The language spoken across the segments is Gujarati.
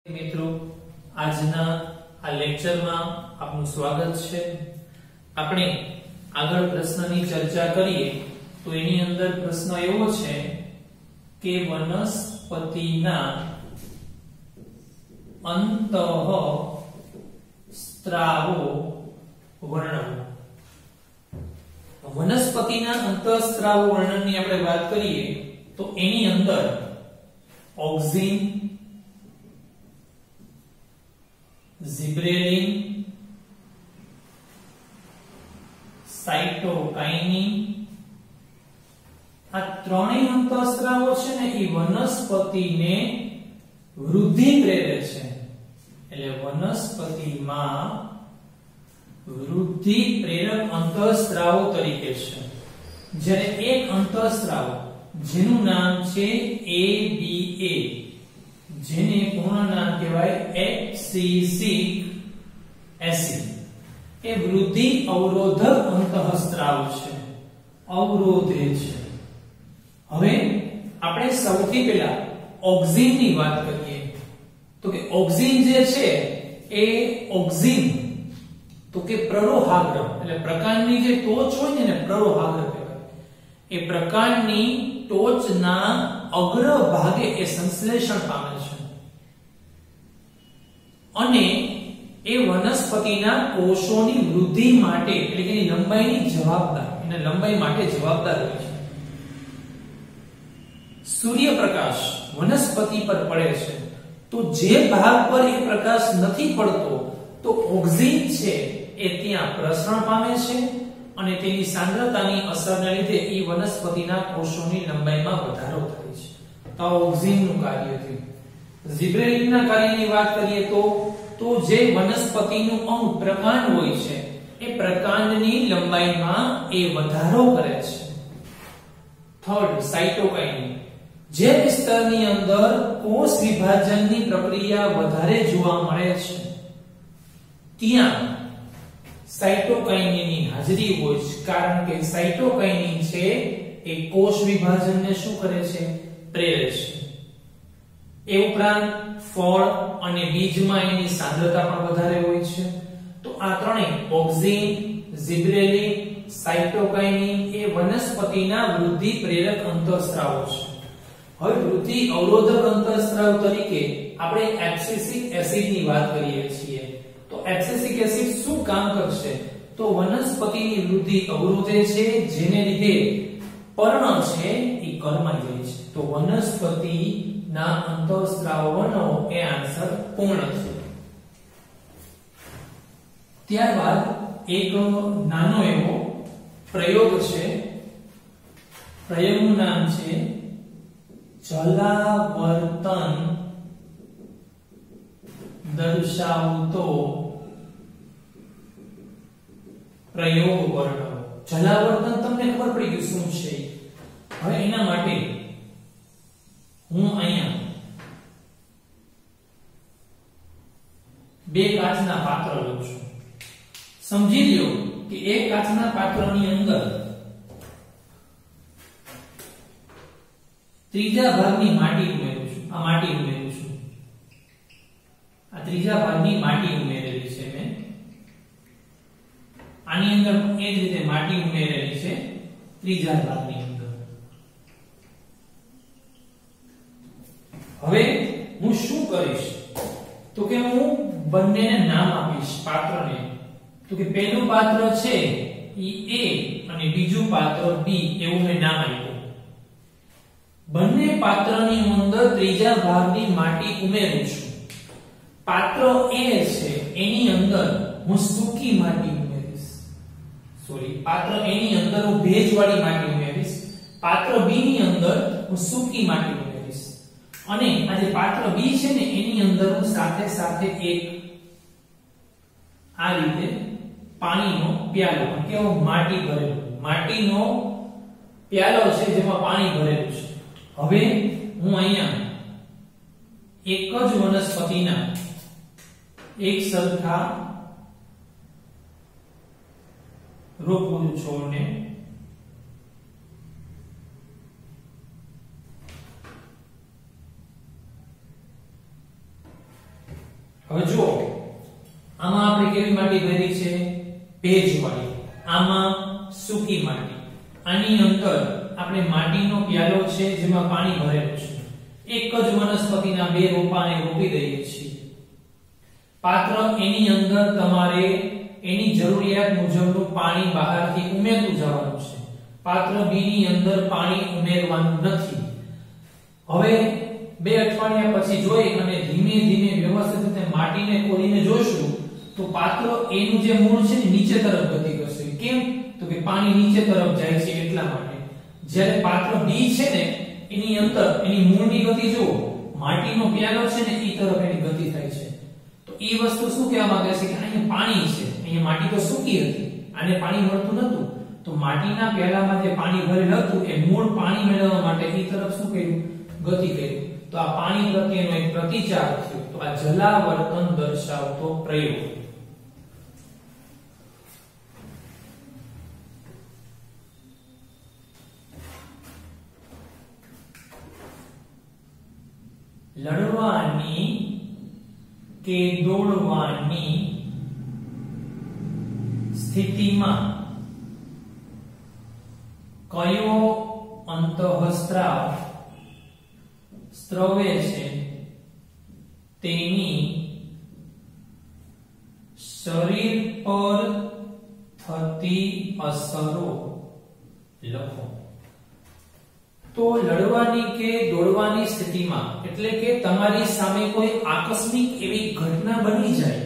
મિત્રો આજના આ લેક્ચરમાં આપનું સ્વાગત છે। આપણે આગળ પ્રશ્નની ચર્ચા કરીએ તો એની અંદર પ્રશ્ન એવો છે કે વનસ્પતિના અંતઃસ્ત્રાવો વર્ણવો। વનસ્પતિના અંતઃસ્ત્રાવો વર્ણનની આપણે વાત કરીએ તો એની અંદર ઓક્સિન, ઝિબ્રેલિન, સાઇટોકાઇનિન આ ત્રણેય અંતઃસ્ત્રાવો છે ને એ વનસ્પતિને વૃદ્ધિ પ્રેરે છે। એટલે વનસ્પતિમાં વૃદ્ધિ પ્રેરક અંતઃસ્ત્રાવો તરીકે છે। જ્યારે એક અંતઃસ્ત્રાવ જેનું નામ છે ABA, જેને પૂર્ણ નામ કહેવાય એબ્સિસિક એસિડ, એ વૃદ્ધિ અવરોધક અંતઃસ્ત્રાવ છે, અવરોધે છે। હવે આપણે સૌથી પહેલા ઓક્સિન ની વાત કરીએ તો કે ઓક્સિન જે છે એ ઓક્સિન તો કે પ્રરોહાગ્ર એટલે પ્રકાંડની જે ટોચ હોય ને પ્રરોહાગ્ર કહેવાય। એ પ્રકાંડની ટોચના અગ્ર ભાગે એ સંશ્લેષણ પામે છે અને એ વનસ્પતિના કોષોની વૃદ્ધિ માટે એટલે કે એની લંબાઈની જવાબદાર, એના લંબાઈ માટે જવાબદાર હોય છે। સૂર્યપ્રકાશ વનસ્પતિ પર પડે છે તો જે ભાગ પર એ પ્રકાશ નથી પડતો તો ઓક્સિન છે એ ત્યાં પ્રસરણ પામે છે અને તેની સાંદ્રતાની અસરને લીધે એ વનસ્પતિના કોષોની લંબાઈમાં વધારો થાય છે। તો ઓક્સિનનું કાર્ય થયું। ઝિબ્રેલિનના કાર્યની વાત કરીએ તો જે વનસ્પતિનું અંગ પ્રકાંડ હોય છે એ પ્રકાંડની લંબાઈમાં એ વધારો કરે છે। થર્ડ, સાઇટોકાઇનિન જે વિસ્તારની અંદર કોષ વિભાજનની પ્રક્રિયા વધારે જોવા મળે છે ત્યાં સાઇટોકાઇનિનની હાજરી હોય છે, કારણ કે સાઇટોકાઇનિન છે એ કોષ વિભાજનને શું કરે છે? પ્રેરે છે। એ ઉપરાંત ફળ અને બીજમાં એની સાંદ્રતા પણ વધારે હોય છે। તો આ ત્રણેય ઓક્સિન, ઝિબ્રેલિન, સાઇટોકાઇનિન એ વનસ્પતિના વૃદ્ધિ પ્રેરક અંતઃસ્ત્રાવો છે। હવે વૃદ્ધિ અવરોધક અંતઃસ્ત્રાવ તરીકે આપણે એબ્સિસિક એસિડની વાત કરીએ છીએ। તો એબ્સિસિક એસિડ શું કામ કરશે? તો વનસ્પતિની વૃદ્ધિ અવરોધે છે, જેને લીધે પર્ણ છે એ કર્માઈ જાય છે। તો વનસ્પતિના અંતઃસ્ત્રાવોનો એ આન્સર પૂર્ણ છે। ત્યારબાદ એક નાનો એવો પ્રયોગ છે, પ્રયોગનું નામ છે જલાવર્તન દર્શાવતો પ્રયોગ વર્ણવો। જલાવર્તન તમને ખબર પડી ગયું શું છે? હવે એના માટે હું અહીંયા બે કાચના પાત્ર લઉં છું। સમજી લો કે એક કાચના પાત્રની અંદર ત્રીજા ભાગની માટી ઉમેરું છું। આ માટી ઉમેરું છું, આ ત્રીજા ભાગની માટી ઉમેરેલી છે મેં। આની અંદર એ જ રીતે માટી ઉમેરેલી છે ત્રીજા ભાગની અંદર। હવે હું શું કરીશ તો કે હું બંનેને નામ આપીશ પાત્રને। તો કે પહેલું પાત્ર છે ઈ A અને બીજું પાત્ર B એવું મેં નામ આપ્યું। બંને પાત્રની અંદર ત્રીજા ભાગની માટી ઉમેરું છું। પાત્ર A છે એની અંદર હું સૂકી માટી ઉમેરીશ, પાત્ર A ની અંદર હું ભેજવાળી માટી ઉમેરીશ, પાત્ર B ની અંદર હું સૂકી માટી ઉમેરીશ અને આ જે પાત્ર B છે ને એની અંદર હું સાથે સાથે એક આ રીતે પાણીનો પ્યાલો, કેવો માટી ભરેલો માટીનો પ્યાલો છે જેમાં પાણી ભરેલું છે। હવે હું અહીંયા એક જ વનસ્પતિના એક સરખા રોપું છોડને હવે જુઓ, આમાં આપણે કેવી માટી ભરી છે? ભેજવાળી. આમાં સૂકી માટી. આની અંદર આપણે માટીનો પ્યાલો છે જેમાં પાણી ભરેલું છે. એક જ વનસ્પતિના બે રોપાને રોપી દઈએ છીએ. પાત્ર એની અંદર તમારે એની જરૂરિયાત મુજબનું પાણી બહારથી ઉમેરતું જવાનું છે. પાત્ર બી ની અંદર પાણી ઉમેરવાનું નથી. હવે 2 અઠવાડિયા પછી જોઈ અને ધીમે ધીમે વ્યવસ્થિત રીતે માટીને ખોલીને જોશું તો પાત્ર એનું જે મૂળ છે ને નીચે તરફ ગતિ કરશે. કેમ? તો કે પાણી નીચે તરફ જાય છે એટલા માટે. જ્યારે પાત્ર બી છે ને એની અંદર એની મૂળની ગતિ જુઓ, માટીનો પ્યાલો છે ને એ તરફ એની ગતિ થાય છે. તો એ વસ્તુ શું કહેવા માંગે છે કે અહીંયા પાણી છે, અહીંયા માટી તો સૂકી હતી, આને પાણી મળતું નતું, તો માટીના પ્યાલામાં જે પાણી ભરેલ હતું એ મૂળ પાણી મેળવવા માટે એ તરફ શું કર્યું? ગતિ કર્યું. તો આ પાણી પ્રત્યેનો એક પ્રતિચાર થયો. તો આ જલાવર્તન દર્શાવતો પ્રયોગ. લડવાની કે દોડવાની સ્થિતિમાં કયો અંતઃસ્ત્રાવ સ્ત્રવે છે તેની શરીર પર થતી અસરો લખો. તો લડવાની કે દોડવાની સ્થિતિમાં એટલે કે તમારી સામે કોઈ આકસ્મિક એવી ઘટના બની જાય.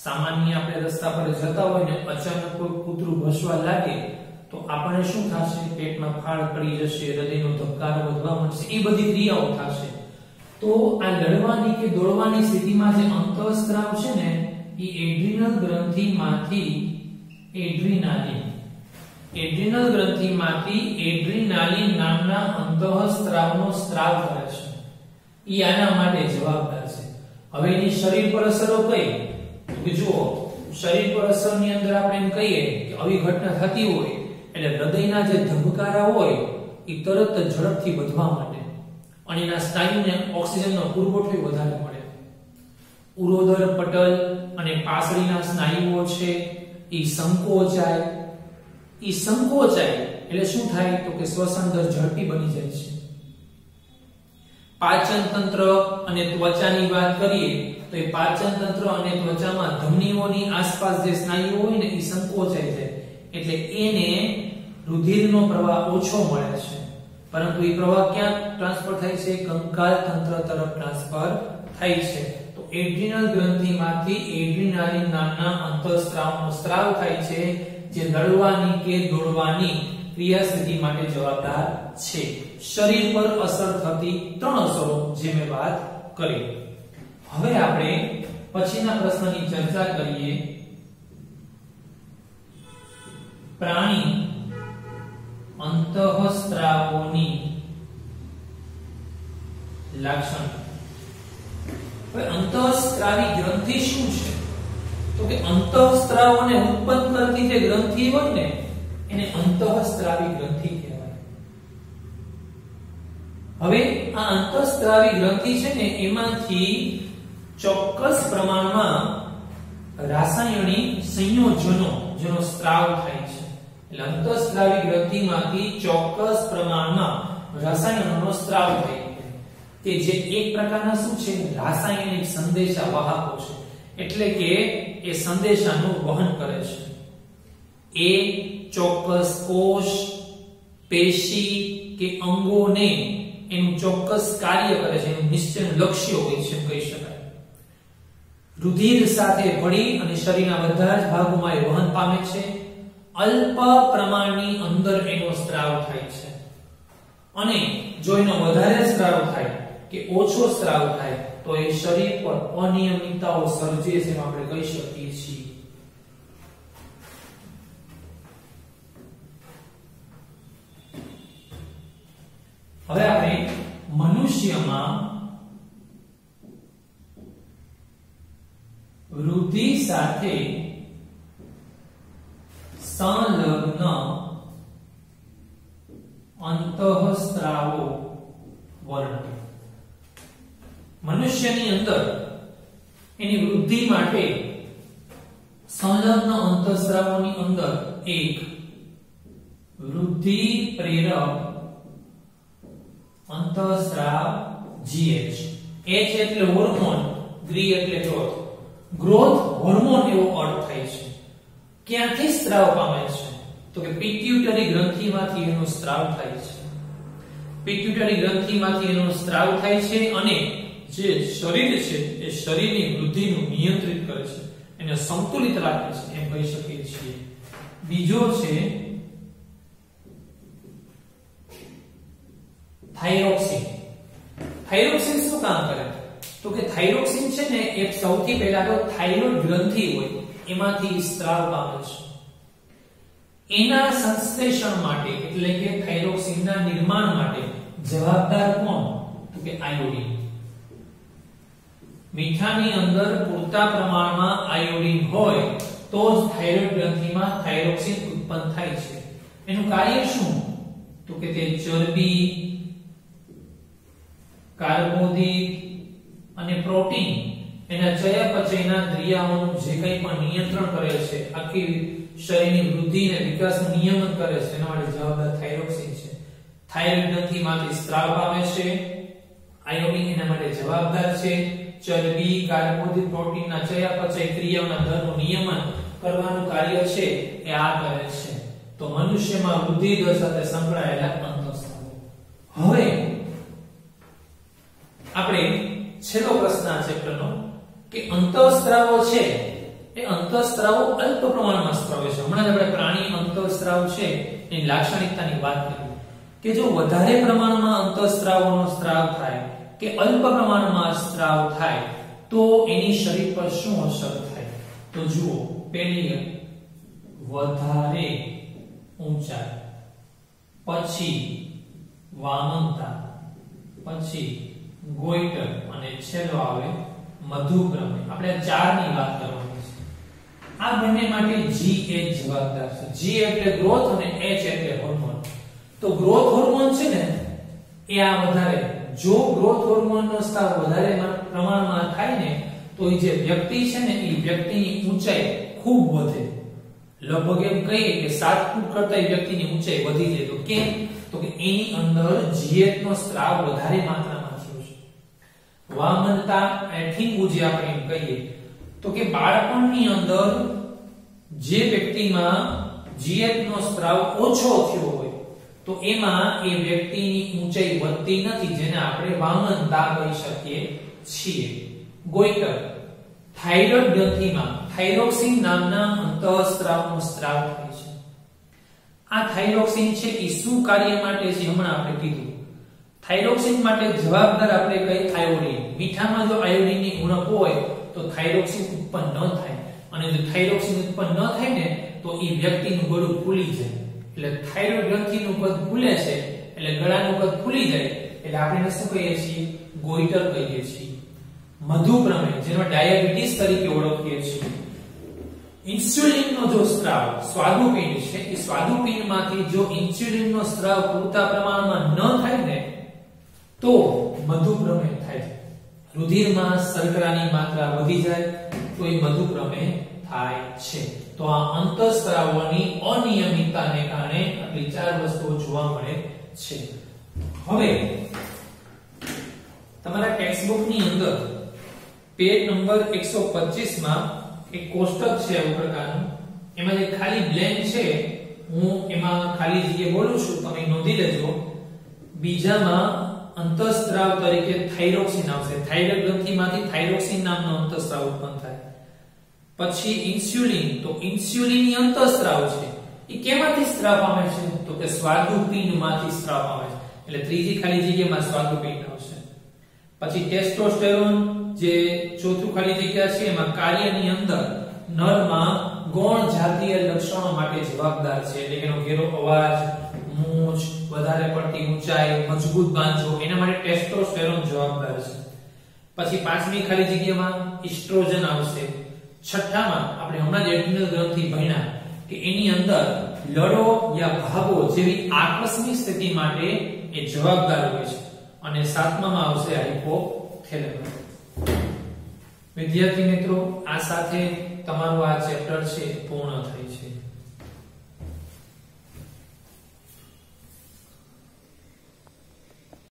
સામાન્ય આપણે રસ્તા પર જતા હોય ને અચાનક કોઈ કૂતરું ભસવા લાગે તો આપણને શું થશે? પેટમાં ફાળ પડી જશે, હૃદયનો ધબકારો વધવા માંડશે, એ બધી ક્રિયાઓ થશે. તો આ લડવાની કે દોડવાની સ્થિતિમાં જે અંતઃસ્ત્રાવ છે ને એ એડ્રિનલ ગ્રંથિમાંથી એડ્રિનલ ગ્રંથિમાંથી એડ્રિનાલિન નામના અંતઃસ્ત્રાવનો સ્ત્રાવ કરે છે. ઈ આના માટે જવાબદાર છે. હવે એની શરીર પર અસરો કઈ? તો જુઓ, શરીર પર અસરની અંદર આપણે એમ કહીએ કે આવી ઘટના થતી હોય એટલે હૃદયના જે ધબકારા હોય એ તરત જ ઝડપથી વધવા માંડે અને એના સ્નાયુને ઓક્સિજનનો પુરવઠો વધારે મળે. ઉરોદર પટલ અને પાસળીના સ્નાયુઓ છે એ સંકોચાય. એટલે શું થાય? તો કે શ્વસન દર ઝડપી બની જાય છે. પાચન તંત્ર અને ત્વચાની વાત કરીએ તો એ પાચન તંત્ર અને ત્વચામાં ધમનીઓની આસપાસ જે સ્નાયુઓ હોય ને એ સંકોચાઈ જાય એટલે એને રુધિરનો પ્રવાહ ઓછો મળે છે. પરંતુ એ પ્રવાહ ક્યાં ટ્રાન્સફર થાય છે? કંકાલ તંત્ર તરફ ટ્રાન્સફર થાય છે. તો એડ્રિનલ ગ્રંથિમાંથી એડ્રિનાલિન નામના અંતઃસ્ત્રાવનો સ્ત્રાવ થાય છે જે લડવાની કે દોડવાની ક્રિયા સ્થિતિ માટે જવાબદાર છે. શરીર પર અસર થતી 3 અસરો જે મેં વાત કરી. હવે આપણે પછીના પ્રશ્નની ચર્ચા કરીએ. પ્રાણી અંતઃસ્ત્રાવોની લાક્ષણિકતા. હવે અંતઃસ્ત્રાવી ગ્રંથિ શું છે? તો કે અંતઃસ્ત્રાવોને ઉત્પન્ન કરતી જે ગ્રંથિ હોય ને એને અંતઃસ્ત્રાવી ગ્રંથિ કહેવાય. હવે આ અંતઃસ્ત્રાવી ગ્રંથિ છે ને એમાંથી ચોક્કસ પ્રમાણમાં રાસાયણિક સંયોજનો જેનો સ્ત્રાવ થાય છે. એટલે અંતઃસ્ત્રાવી ગ્રંથિમાંથી ચોક્કસ પ્રમાણમાં રસાયણોનો સ્ત્રાવ થાય છે કે જે એક પ્રકારના શું છે? રાસાયણિક સંદેશા વાહકો છે. એટલે કે એ સંદેશાનું વહન કરે છે. એ ચોક્કસ કોષ, પેશી કે અંગોને એનું ચોક્કસ કાર્ય કરે છે, એનું નિશ્ચિત લક્ષ્ય હોય છે કહી શકાય. રુધિર સાથે ભળી અને શરીરના બધા જ ભાગોમાં એ વહન પામે છે. અલ્પ પ્રમાણની અંદર એનો સ્ત્રાવ થાય છે અને જો એનો વધારે સ્ત્રાવ થાય કે ઓછો સ્ત્રાવ થાય તો એ શરીર પર અનિયમિતતાઓ સર્જે છે એમ આપણે કહી શકીએ છીએ. હવે આપણે મનુષ્યમાં વૃદ્ધિ સાથે સંલગ્ન અંતઃસ્ત્રાવો વર્ણન. મનુષ્યની અંદર એની વૃદ્ધિ માટે સંલગ્ન અંતઃસ્રાવોની અંદર એક વૃદ્ધિ પ્રેરક અંતઃસ્રાવ GH. H એટલે હોર્મોન, ગ્રી એટલે ગ્રોથ. ગ્રોથ હોર્મોન એવો અર્થ થાય છે. ક્યાંથી સ્ત્રાવ પામે છે? તો કે પિટ્યુટરી ગ્રંથિમાંથી એનો સ્ત્રાવ થાય છે. પિટ્યુટરી ગ્રંથિમાંથી એનો સ્ત્રાવ થાય છે અને જે શરીર છે એ શરીરની વૃદ્ધિનું નિયંત્રિત કરે છે, એને સંતુલિત રાખે છે એમ કહી શકીએ છીએ. બીજો છે થાઇરોક્સિન. થાઇરોક્સિન શું કામ કરે? તો કે થાઇરોક્સિન છે ને એ સૌથી પહેલા તો થાઇરોઇડ ગ્રંથિ હોય એમાંથી સ્ત્રાવ પામે છે. એના સંશ્લેષણ માટે એટલે કે થાઇરોક્સિનના નિર્માણ માટે જવાબદાર કોણ? તો કે આયોડિન. મીઠાની અંદર પૂરતા પ્રમાણમાં આયોડિન હોય તો જ થાઇરોઇડ ગ્રંથિમાં થાઇરોક્સિન ઉત્પન્ન થાય છે. એનું કાર્ય શું? તો કે તે ચરબી, કાર્બોદિત અને પ્રોટીન એના ચયાપચયના ક્રિયાઓનું જે કંઈ પણ નિયંત્રણ કરે છે, આખી શરીરની વૃદ્ધિ અને વિકાસનું નિયમન કરે છે, એના માટે જવાબદાર થાઇરોક્સિન છે. થાઇરોઇડ ગ્રંથિમાંથી સ્ત્રાવ પામે છે, આયોડિન એના માટે જવાબદાર છે. ચરબી, કાર્બોદિત, પ્રોટીનના ચયાપચય ક્રિયાઓના દરનું નિયમન કરવાનું કાર્ય છે એ આ કરે છે. તો મનુષ્યમાં વૃદ્ધિ દર સાથે સંકળાયેલા અંતઃસ્રાવો. હવે આપણે છેલ્લો પ્રશ્ન આ ચેપ્ટરનો કે અંતઃસ્રાવો છે એ અંતઃસ્રાવો અલ્પ પ્રમાણમાં સ્ત્રાવે છે. હમણાં જ આપણે પ્રાણી અંતઃસ્રાવ છે એની લાક્ષણિકતાની વાત કરી કે જો વધારે પ્રમાણમાં અંતઃસ્રાવોનો સ્ત્રાવ થાય કે અલ્પ પ્રમાણમાં સ્ત્રાવ થાય તો એની શરીર પર શું અસર થાય? તો જુઓ, પહેલી વધારે ઊંચાઈ, પછી વામનતા, પછી ગોઈટર અને છેલ્લો આવે મધુપ્રમેહ. આપણે ચારની વાત કરવાની છે. આ બંને માટે GH જવાબદાર છે. G એટલે ગ્રોથ અને H એટલે હોર્મોન. તો ગ્રોથ હોર્મોન છે ને એ આ વધારે, જો ગ્રોથ હોર્મોનનો સ્ત્રાવ વધારે પ્રમાણમાં થાય ને તો એ જે વ્યક્તિ છે ને એ વ્યક્તિની ઊંચાઈ ખૂબ વધે. લગભગ એમ કહીએ કે 7 ફૂટ કરતા એ વ્યક્તિની ઊંચાઈ વધી જાય. તો કેમ? તો કે એની અંદર GH નો સ્ત્રાવ વધારે માત્રામાં થયો છે. વામનતા અને ઠીંગુ જે આપણે એમ કહીએ તો કે બાળપણની અંદર જે વ્યક્તિમાં GH નો સ્ત્રાવ ઓછો થયો હોય તો એમાં એ વ્યક્તિની ઊંચાઈ વધતી નથી, જેને આપણે વામનતા કહી શકીએ છીએ. ગોઈટર, થાઇરોઇડ ગ્રંથિમાં થાઇરોક્સિન નામના અંતઃસ્રાવનો સ્ત્રાવ થાય છે. આ થાઇરોક્સિન છે એ શું કાર્ય માટે છે હમણાં આપણે કીધું. થાઇરોક્સિન માટે જવાબદાર આપણે કઈ આયોડિન. મીઠામાં જો આયોડિનની ઉણપ હોય તો થાઇરોક્સિન ઉત્પન્ન ન થાય, અને જો થાઇરોક્સિન ઉત્પન્ન ન થાય ને તો એ વ્યક્તિનું ગળું ફૂલી જાય. એટલે થાઇરોઇડ ગ્રંથિનું કદ ફૂલે છે એટલે ગળાનું કદ ફૂલી જાય એટલે આપણે શું કહીએ છીએ? ગોઈટર કહીએ છીએ. મધુપ્રમેહ, જેનો ડાયાબિટીસ તરીકે ઓળખીએ છીએ. ઇન્સ્યુલિનનો જો સ્ત્રાવ સ્વાદુપિંડ છે એ સ્વાદુપિંડમાંથી જો ઇન્સ્યુલિનનો સ્ત્રાવ પૂરતા પ્રમાણમાં ન થાય ને તો મધુપ્રમેહ થાય. રુધિરમાં શર્કરાની માત્રા વધી જાય તો એ મધુપ્રમેહ થાય છે. તો આ અંતઃસ્રાવોની અનિયમિતતાને કારણે આટલી 4 વસ્તુઓ જોવા મળે છે. હવે તમારા ટેક્સ્ટબુક ની અંદર પેજ નંબર 125 માં એક કોષ્ટક છે આ પ્રકારનું. એમાં જે ખાલી બ્લેન્ક છે હું એમાં ખાલી જગ્યા બોલું છું, તમે નોંધી લેજો. બીજામાં અંતઃસ્રાવ તરીકે થાઇરોક્સિન આવશે. થાઇરોઇડ ગ્રંથિમાંથી થાઇરોક્સિન નામનો અંતઃસ્રાવ ઉત્પન્ન થાય. પછી ઇન્સ્યુલિન, તો ઇન્સ્યુલિન અંતઃસ્રાવ છે એ કેમાંથી સ્ત્રાવ પામે છે? તો કે સ્વાદુપિંડમાંથી સ્ત્રાવ પામે છે. એટલે ત્રીજી ખાલી જગ્યામાં સ્વાદુપિંડ આવશે. પછી ટેસ્ટોસ્ટેરોન જે ચોથું ખાલી જગ્યા છે એમાં કાર્યની અંદર નરમાં ગૌણ જાતીય લક્ષણો માટે જવાબદાર છે. એટલે કે એનો ઘેરો અવાજ, મૂંછ, વધારે પડતી ઊંચાઈ, મજબૂત બાંધો, એના માટે ટેસ્ટોસ્ટેરોન જવાબદાર છે. પછી પાંચમી ખાલી જગ્યામાં ઇસ્ટ્રોજન આવશે. છઠ્ઠામાં આપણે હમણાં જ એડ્રિનલ ગ્રંથિ ભણ્યા કે એની અંદર લડો યા ભાગો જેવી આકસ્મિક સ્થિતિ માટે એ જવાબદાર હોય છે. અને સાતમામાં આવશે હાઇપોથેલેમસ. વિદ્યાર્થી મિત્રો, આ સાથે તમારું આ ચેપ્ટર છે પૂર્ણ થાય છે.